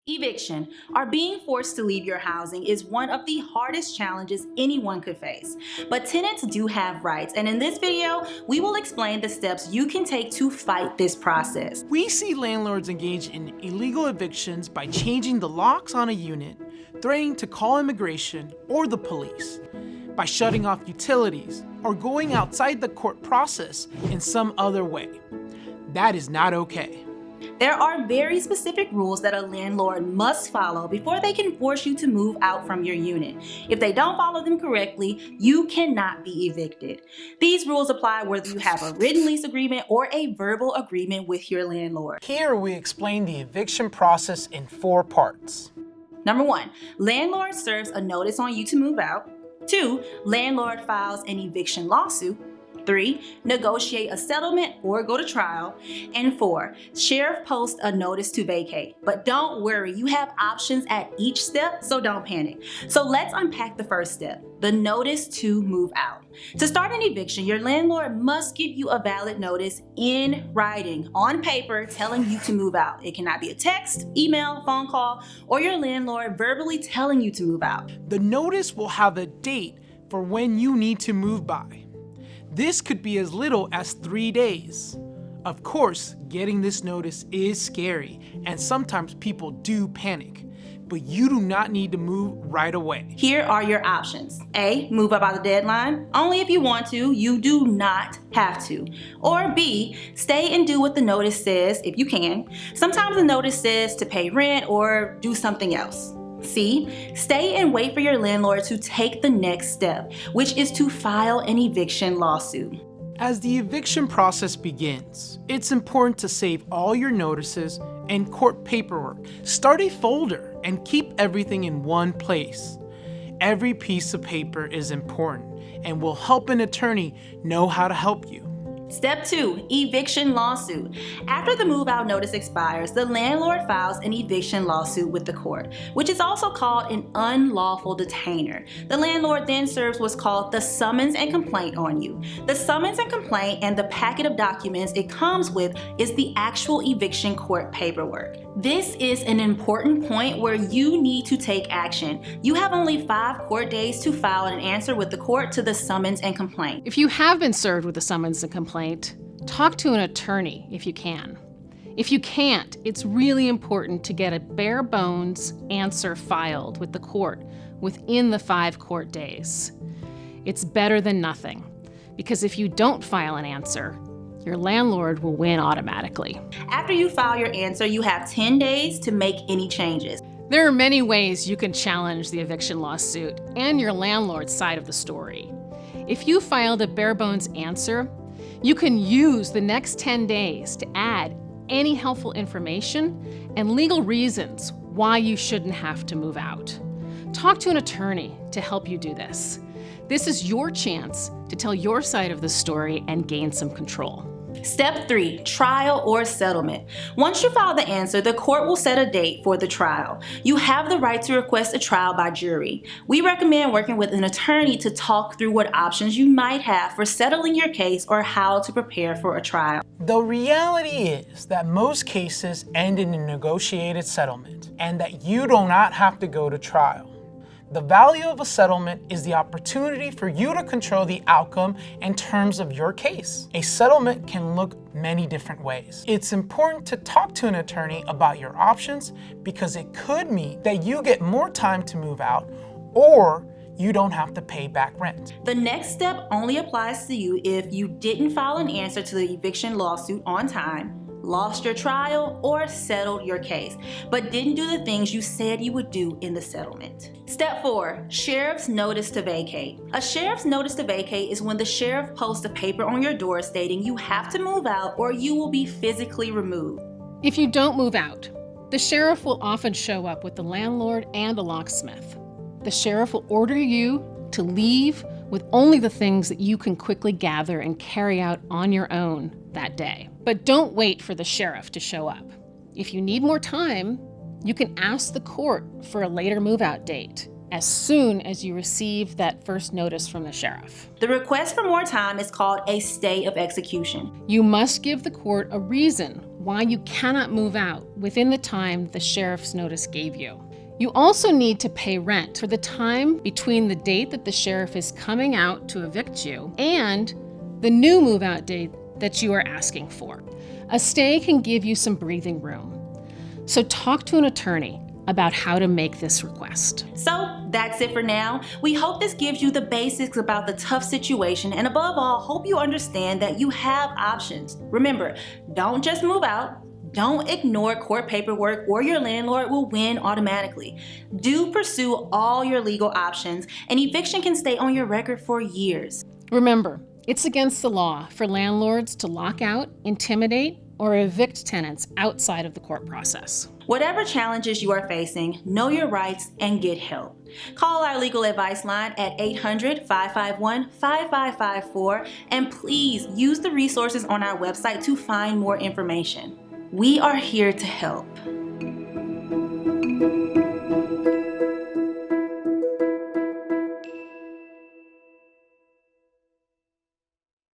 Eviction, or being forced to leave your housing, is one of the hardest challenges anyone could face. But tenants do have rights, and in this video, we will explain the steps you can take to fight this process. We see landlords engage in illegal evictions by changing the locks on a unit, threatening to call immigration or the police, by shutting off utilities, or going outside the court process in some other way. That is not okay. There are very specific rules that a landlord must follow before they can force you to move out from your unit. If they don't follow them correctly, you cannot be evicted. These rules apply whether you have a written lease agreement or a verbal agreement with your landlord. Here we explain the eviction process in 4 parts. Number 1, landlord serves a notice on you to move out. 2, landlord files an eviction lawsuit. 3, negotiate a settlement or go to trial. And 4, sheriff posts a notice to vacate. But don't worry, you have options at each step, so don't panic. So let's unpack the first step, the notice to move out. To start an eviction, your landlord must give you a valid notice in writing, on paper, telling you to move out. It cannot be a text, email, phone call, or your landlord verbally telling you to move out. The notice will have a date for when you need to move by. This could be as little as 3 days. Of course, getting this notice is scary, and sometimes people do panic, but you do not need to move right away. Here are your options. A, move up by the deadline. Only if you want to, you do not have to. Or B, stay and do what the notice says if you can. Sometimes the notice says to pay rent or do something else. C, stay and wait for your landlord to take the next step, which is to file an eviction lawsuit. As the eviction process begins, it's important to save all your notices and court paperwork. Start a folder and keep everything in one place. Every piece of paper is important and will help an attorney know how to help you. Step 2, eviction lawsuit. After the move-out notice expires, the landlord files an eviction lawsuit with the court, which is also called an unlawful detainer. The landlord then serves what's called the summons and complaint on you. The summons and complaint and the packet of documents it comes with is the actual eviction court paperwork. This is an important point where you need to take action. You have only 5 court days to file an answer with the court to the summons and complaint. If you have been served with a summons and complaint, talk to an attorney if you can. If you can't, it's really important to get a bare bones answer filed with the court within the 5 court days. It's better than nothing, because if you don't file an answer, your landlord will win automatically. After you file your answer, you have 10 days to make any changes. There are many ways you can challenge the eviction lawsuit and your landlord's side of the story. If you filed a bare bones answer, you can use the next 10 days to add any helpful information and legal reasons why you shouldn't have to move out. Talk to an attorney to help you do this. This is your chance to tell your side of the story and gain some control. Step 3, trial or settlement. Once you file the answer, the court will set a date for the trial. You have the right to request a trial by jury. We recommend working with an attorney to talk through what options you might have for settling your case or how to prepare for a trial. The reality is that most cases end in a negotiated settlement and that you do not have to go to trial. The value of a settlement is the opportunity for you to control the outcome and terms of your case. A settlement can look many different ways. It's important to talk to an attorney about your options because it could mean that you get more time to move out or you don't have to pay back rent. The next step only applies to you if you didn't file an answer to the eviction lawsuit on time, lost your trial, or settled your case, but didn't do the things you said you would do in the settlement. Step 4, sheriff's notice to vacate. A sheriff's notice to vacate is when the sheriff posts a paper on your door stating you have to move out or you will be physically removed. If you don't move out, the sheriff will often show up with the landlord and the locksmith. The sheriff will order you to leave with only the things that you can quickly gather and carry out on your own that day. But don't wait for the sheriff to show up. If you need more time, you can ask the court for a later move-out date as soon as you receive that first notice from the sheriff. The request for more time is called a stay of execution. You must give the court a reason why you cannot move out within the time the sheriff's notice gave you. You also need to pay rent for the time between the date that the sheriff is coming out to evict you and the new move-out date that you are asking for. A stay can give you some breathing room. So talk to an attorney about how to make this request. So that's it for now. We hope this gives you the basics about the tough situation, and above all, hope you understand that you have options. Remember, don't just move out. Don't ignore court paperwork or your landlord will win automatically. Do pursue all your legal options, and eviction can stay on your record for years. Remember, it's against the law for landlords to lock out, intimidate, or evict tenants outside of the court process. Whatever challenges you are facing, know your rights and get help. Call our legal advice line at 800-551-5554, and please use the resources on our website to find more information. We are here to help.